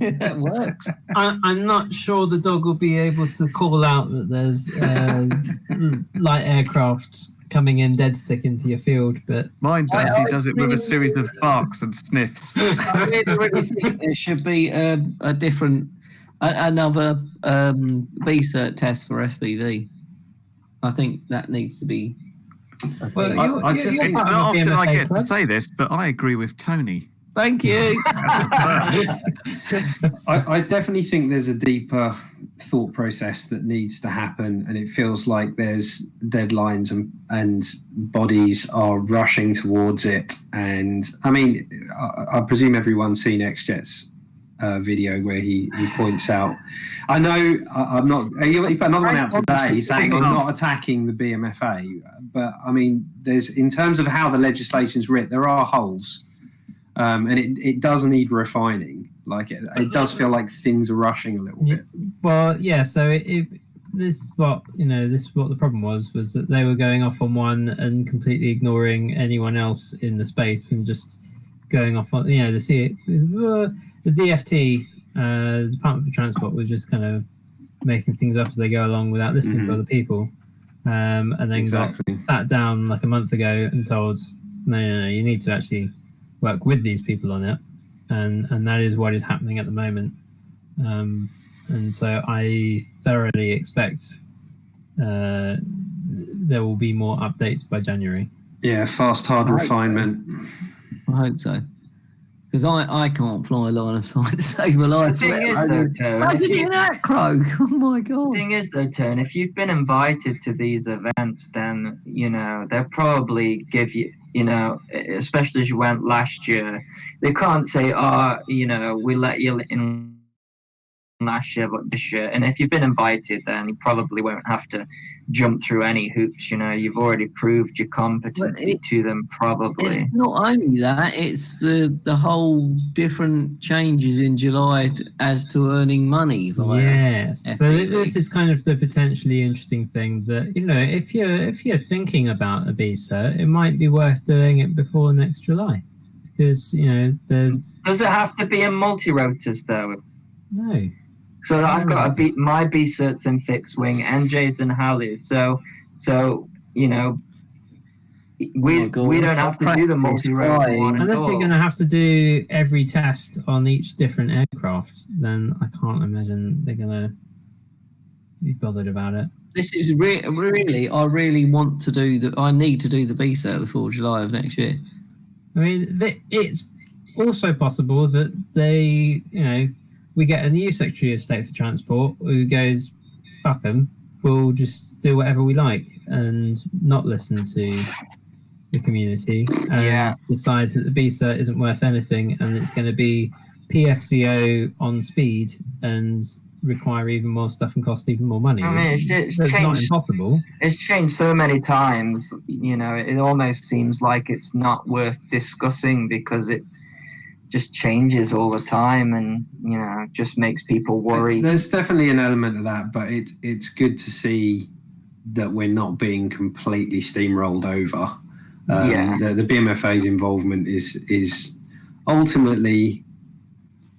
That works. I'm not sure the dog will be able to call out that there's light aircraft coming in dead stick into your field, but Mine does. He I does it with a really- series of barks and sniffs. I really think there should be a different, another B-cert test for FPV. I think that needs to be. well, I you're just- part It's of not a often I BMFA get to club. say this, but I agree with Tony. Thank you. I definitely think there's a deeper thought process that needs to happen, and it feels like there's deadlines and bodies are rushing towards it. And I mean, I presume everyone's seen XJet's video where he points out. I know I'm not. He put another one out today saying I'm not attacking the BMFA, but I mean, there's in terms of how the legislation's writ, there are holes. And it does need refining. Like it does feel like things are rushing a little bit. Well, yeah. So this is what the problem was that they were going off on one and completely ignoring anyone else in the space and just going off on the DFT, the Department for Transport, was just kind of making things up as they go along without listening to other people, and then Exactly. got sat down like a month ago and told, no, you need to actually work with these people on it, and that is what is happening at the moment. And so I thoroughly expect there will be more updates by January. Yeah, fast, hard refinement. I hope so. Because I can't fly line of sight to save my life. The thing is, though, Tone, Imagine if you- in that croak. Oh my god. The thing is, though, Tone, if you've been invited to these events, then they'll probably give you, especially as you went last year, they can't say, we let you in last year, but this year. And if you've been invited, then you probably won't have to jump through any hoops. You've already proved your competency to them, probably. It's not only that; it's the whole different changes in July as to earning money. Via Yes. So FPV. this is kind of the potentially interesting thing that if you're thinking about a BSERT, it might be worth doing it before next July, because there's Does it have to be in multi-rotors, though? no. So I've got my B-certs in fixed wing, NJ's in Halley's. So we don't have to do the multi-rotor one at Unless all. you're going to have to do every test on each different aircraft, then I can't imagine they're going to be bothered about it. This is really, I really want to do I need to do the B-cert before July of next year. I mean, it's also possible that we get a new Secretary of State for Transport who goes, fuck them, we'll just do whatever we like and not listen to the community, and decides that the BSERT isn't worth anything and it's going to be PFCO on speed and require even more stuff and cost even more money. I mean, it's That's not changed. impossible. It's changed so many times. It almost seems like it's not worth discussing because it just changes all the time, and just makes people worry. There's definitely an element of that, but it's good to see that we're not being completely steamrolled over. The BMFA's involvement is ultimately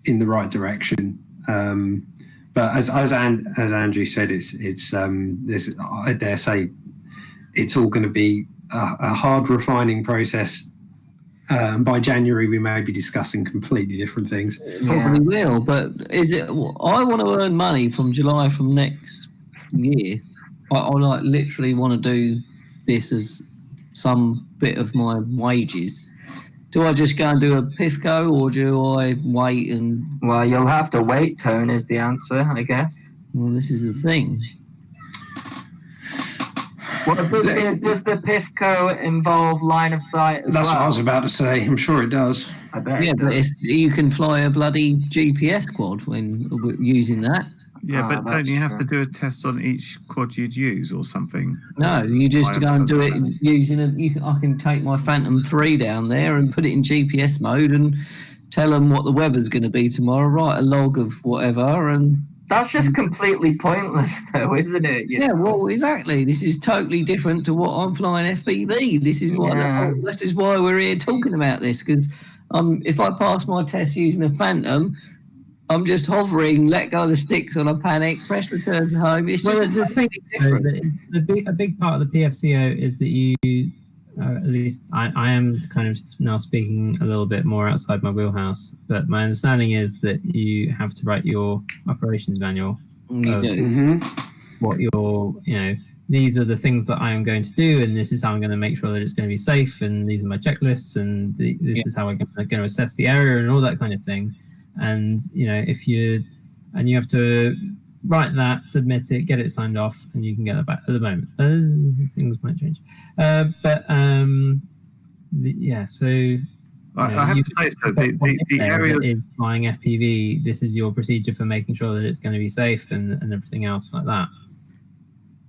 in the right direction. But as Andrew said, it's I dare say it's all going to be a hard refining process. By January, we may be discussing completely different things. Probably will, but is it? I want to earn money from July from next year. I like literally want to do this as some bit of my wages. Do I just go and do a PIFCO, or do I wait and? Well, you'll have to wait, Tone, is the answer, I guess. Well, this is the thing. Well, does the PIFCO involve line of sight as That's well? what I was about to say. I'm sure it does. I bet Yeah, it but does. you can fly a bloody GPS quad when using that. Yeah, but don't that's you have true. to do a test on each quad you'd use or something? No, you just go and do it using I can take my Phantom 3 down there and put it in GPS mode and tell them what the weather's going to be tomorrow. Write a log of whatever, and That's just completely pointless, though, isn't it? yeah, well, exactly. This is totally different to what I'm flying FPV. This is what this is why we're here talking about this, because if I pass my test using a Phantom, I'm just hovering, let go of the sticks when I panic, press return to home. It's just the thing, different. a big part of the PFCO is that you, at least I am kind of now speaking a little bit more outside my wheelhouse, but my understanding is that you have to write your operations manual. You do. What these are the things that I am going to do, and this is how I'm going to make sure that it's going to be safe, and these are my checklists, and this is how I'm going to assess the area and all that kind of thing. And you have to write that, submit it, get it signed off, and you can get it back. At the moment, things might change, so. I have to say, so the area is flying FPV. This is your procedure for making sure that it's going to be safe and everything else like that.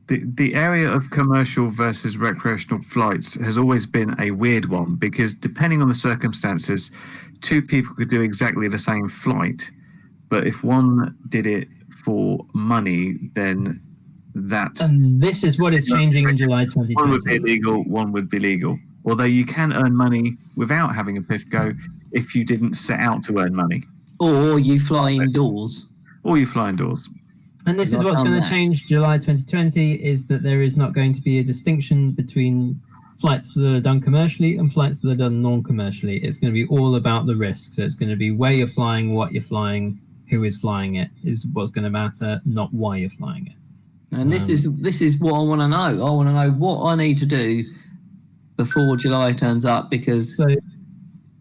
The area of commercial versus recreational flights has always been a weird one, because depending on the circumstances, two people could do exactly the same flight, but if one did it for money, then that... And this is what is changing in July 2020. One would be illegal, one would be legal. Although you can earn money without having a PIFGO if you didn't set out to earn money. Or you fly indoors. Or you fly indoors. And this is what's going to change July 2020, is that there is not going to be a distinction between flights that are done commercially and flights that are done non-commercially. It's going to be all about the risk. So it's going to be where you're flying, what you're flying, who is flying it is what's going to matter, not why you're flying it. And this is what I want to know. I want to know what I need to do before July turns up, because I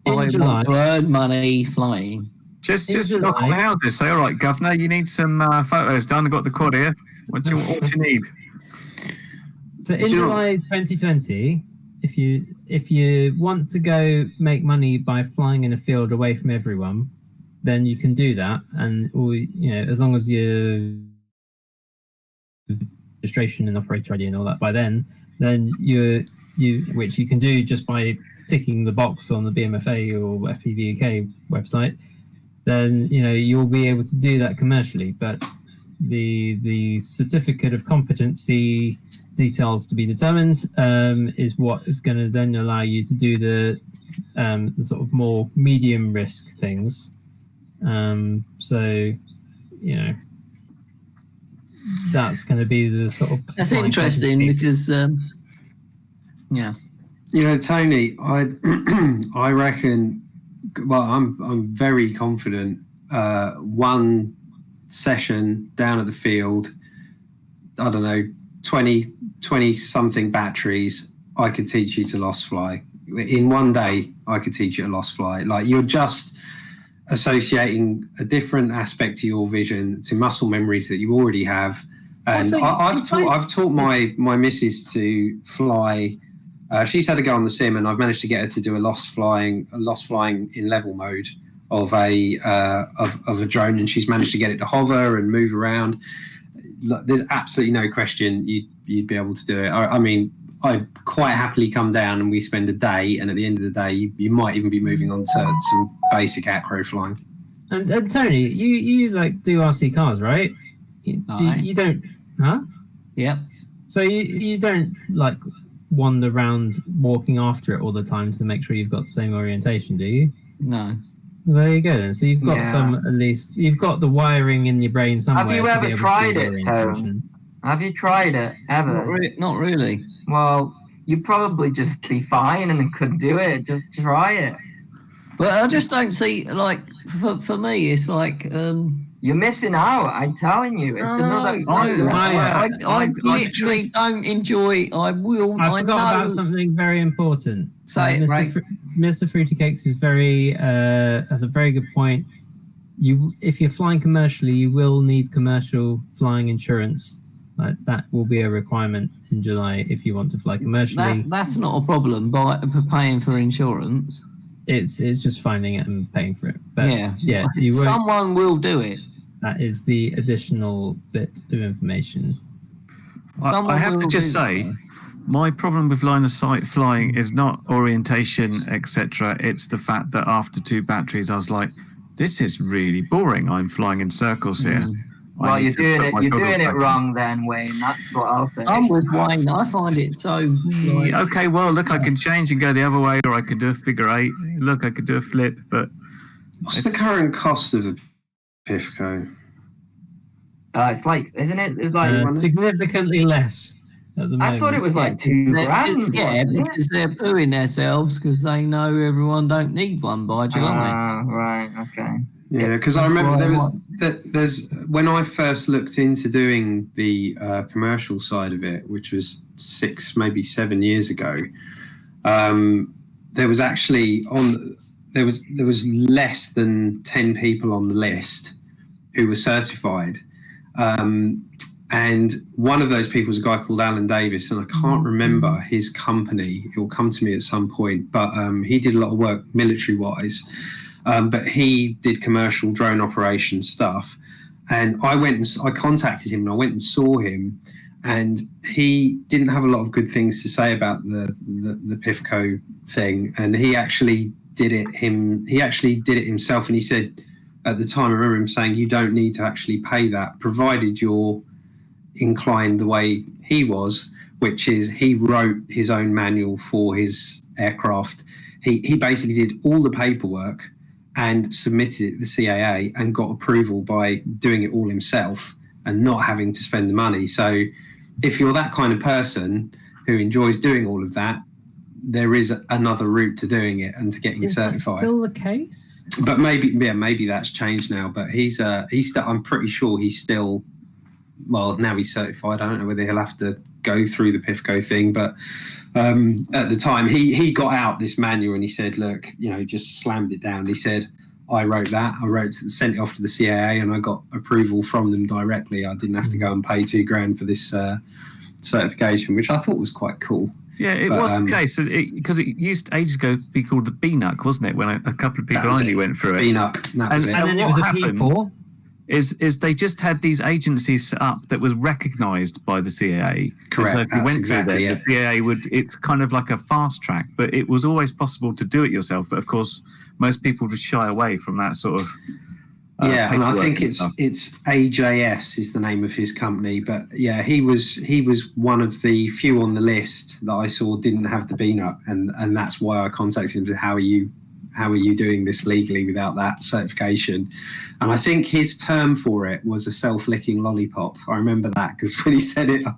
want to earn money flying. Just knock on the houses. Say, all right, Governor, you need some photos done. I've got the quad here. What do you need? So in July 2020, if you want to go make money by flying in a field away from everyone, then you can do that. And as long as your registration and operator ID and all that by then you which you can do just by ticking the box on the BMFA or FPV UK website, then you'll be able to do that commercially. But the certificate of competency details to be determined is what is going to then allow you to do the sort of more medium risk things. That's going to be the sort of... That's interesting because Tony, I reckon, well, I'm very confident one session down at the field, I don't know, 20 something batteries, I could teach you to lost fly. In one day, I could teach you a lost fly. Like, you're just associating a different aspect to your vision to muscle memories that you already have. And I've taught my missus to fly. She's had a go on the sim, and I've managed to get her to do a lost flying in level mode of a drone, and she's managed to get it to hover and move around. There's absolutely no question you'd be able to do it. I mean, I'd quite happily come down and we spend a day, and at the end of the day, you might even be moving on to some basic acro flying. And Tony, you like do RC cars, right? You don't, huh? Yep. So you don't like wander around walking after it all the time to make sure you've got the same orientation, do you? No. Well, there you go then. So you've got some, at least you've got the wiring in your brain somewhere. Have you ever tried it, Tone? Have you tried it ever? Not really. Well, you'd probably just be fine and could do it. Just try it. But I just don't see, like, for me, it's like... You're missing out, I'm telling you. It's another... I literally don't enjoy... I forgot about something very important. Say it, right? Mr. Fruity Cakes is has a very good point. If you're flying commercially, you will need commercial flying insurance. That will be a requirement in July if you want to fly commercially. That's not a problem by paying for insurance. It's just finding it and paying for it. But yeah, someone will do it. That is the additional bit of information. I have to just say, my problem with line of sight flying is not orientation, etc. It's the fact that after 2 batteries, I was like, this is really boring. I'm flying in circles here. Well, you're doing it wrong then, Wayne. That's what I'll say. I'm with Wayne. I find it so... Okay, well, look, I can change and go the other way, or I could do a figure 8. Look, I could do a flip, but... What's the current cost of a PIFCO. It's like, isn't it? It's like significantly less at the moment. I thought it was like $2,000. Yeah, because they're pooing themselves because they know everyone don't need one by July. Right. Okay. Yeah, because I remember there's when I first looked into doing the commercial side of it, which was 6, maybe 7 years ago. There was actually there was less than 10 people on the list who were certified. And one of those people was a guy called Alan Davis, and I can't remember his company. It will come to me at some point, but he did a lot of work military-wise. But he did commercial drone operation stuff. And I contacted him and I went and saw him, and he didn't have a lot of good things to say about the PIFCO thing. And he actually did it himself. And he said, at the time, I remember him saying, you don't need to actually pay that, provided you're inclined the way he was, which is he wrote his own manual for his aircraft. He basically did all the paperwork and submitted it to the CAA and got approval by doing it all himself and not having to spend the money. So if you're that kind of person who enjoys doing all of that, there is another route to doing it and to getting certified. Is that still the case? But maybe that's changed now. But he's still, I'm pretty sure he's still, well, now he's certified. I don't know whether he'll have to go through the PIFCO thing, but at the time he got out this manual and he said, look, just slammed it down. He said, I wrote that. Sent it off to the CAA and I got approval from them directly. I didn't have to go and pay $2,000 for this certification, which I thought was quite cool. Yeah, it was the case because it used ages ago to be called the BNUC, wasn't it? When a couple of people only went through it. BNUC, that was it. And then it was a P4. Is they just had these agencies set up that was recognised by the CAA. Correct. So if you went exactly through there, the CAA it's kind of like a fast track, but it was always possible to do it yourself. But of course, most people just shy away from that sort of. And I think it's AJS is the name of his company, but yeah, he was one of the few on the list that I saw didn't have the BNUC, and that's why I contacted him. How are you doing this legally without that certification? And I think his term for it was a self-licking lollipop. I remember that because when he said it, I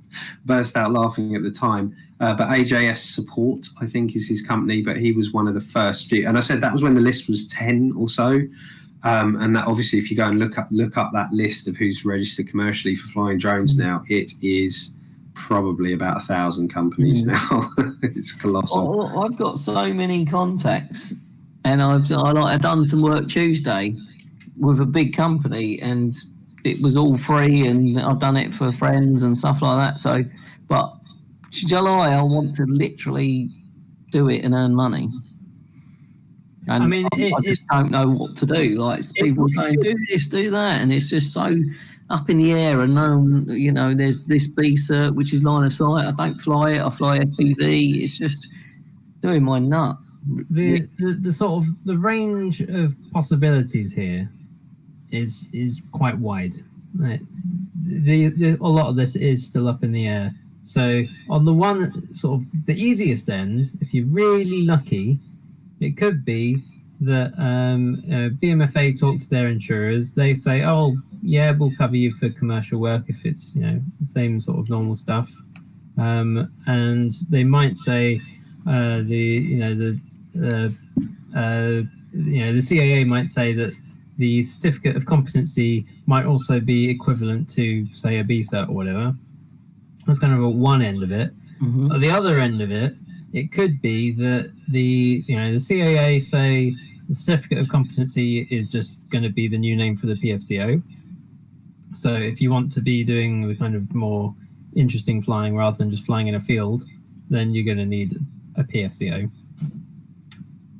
burst out laughing at the time. But AJS Support, I think, is his company, but he was one of the first. And I said that was when the list was 10 or so. And that obviously, if you go and look up that list of who's registered commercially for flying drones now, it is probably about 1,000 companies now. It's colossal. I've got so many contacts, and I've done some work Tuesday with a big company, and it was all free, and I've done it for friends and stuff like that. So, but July, I want to literally do it and earn money. And I just don't know what to do. Like people saying, do this, do that, and it's just so up in the air. And there's this B cert, which is line of sight. I don't fly it. I fly FPV. It's just doing my nut. The sort of the range of possibilities here is quite wide. A lot of this is still up in the air. So on the one sort of the easiest end, if you're really lucky, it could be that BMFA talk to their insurers. They say, "Oh, yeah, we'll cover you for commercial work if it's the same sort of normal stuff," and they might say the CAA might say that the certificate of competency might also be equivalent to, say, a BCert or whatever. That's kind of a one end of it. Mm-hmm. At the other end of it, it could be that the CAA say the certificate of competency is just going to be the new name for the PFCO. So if you want to be doing the kind of more interesting flying rather than just flying in a field, then you're going to need a PFCO.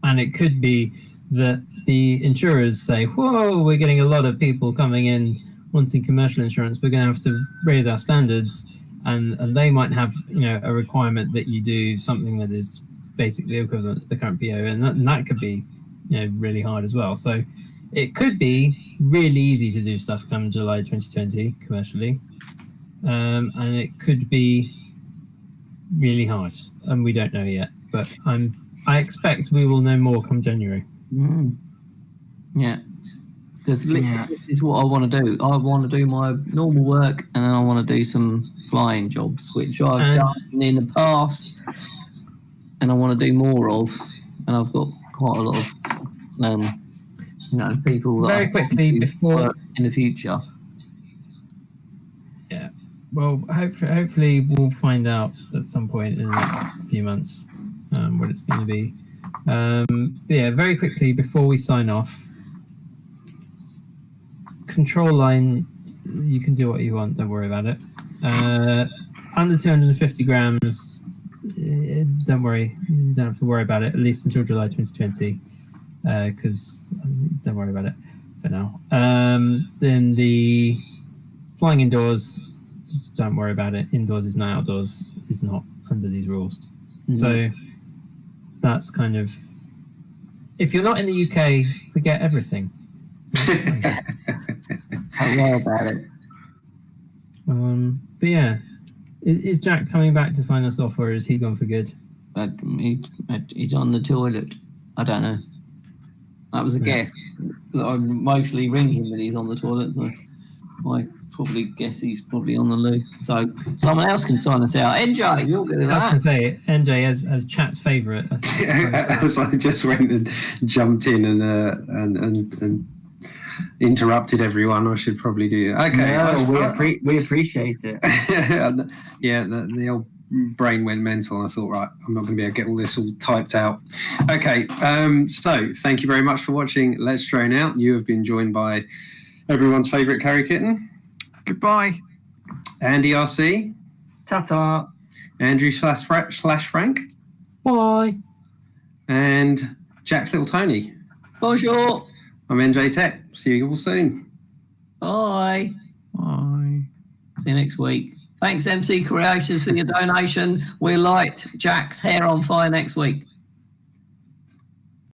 And it could be that the insurers say, whoa, we're getting a lot of people coming in wanting commercial insurance. We're going to have to raise our standards. And they might have a requirement that you do something that is basically equivalent to the current PO, and that could be really hard as well. So it could be really easy to do stuff come July 2020 commercially, and it could be really hard, and we don't know yet. But I expect we will know more come January. Yeah, Because this is what I want to do. I want to do my normal work, and then I want to do some flying jobs, which I've done in the past, and I want to do more of. And I've got quite a lot of, people that Very quickly before in the future. Yeah. Well, hopefully we'll find out at some point in the next few months what it's going to be. But yeah, very quickly before we sign off. Control line, you can do what you want, don't worry about it. Under 250 grams, don't worry, you don't have to worry about it, at least until July 2020, because don't worry about it for now. Then the flying indoors, don't worry about it. Indoors is not, outdoors is not under these rules. Mm-hmm. So that's kind of, if you're not in the UK, forget everything. Don't worry about it. But yeah, is Jack coming back to sign us off, or is he gone for good? He's on the toilet. I don't know. That was a guess. I mostly ring him when he's on the toilet, so I probably guess he's probably on the loo. So someone else can sign us out. NJ, you're good at that. I was going to say, NJ as chat's favourite. I think. As I just went and jumped in and interrupted everyone. I should probably do that. Okay. No, we appreciate it. Yeah, the old brain went mental. I thought, right, I'm not going to be able to get all this all typed out. Okay, so thank you very much for watching Let's Drone Out. You have been joined by everyone's favourite Carry Kitten. Goodbye. Andy RC. Ta-ta. Andrew / Frank. Bye. And Jack's little Tony. Bonjour. I'm NJ Tech. See you all soon. Bye. Bye. See you next week. Thanks, MC Creations, for your donation. We'll light Jack's hair on fire next week.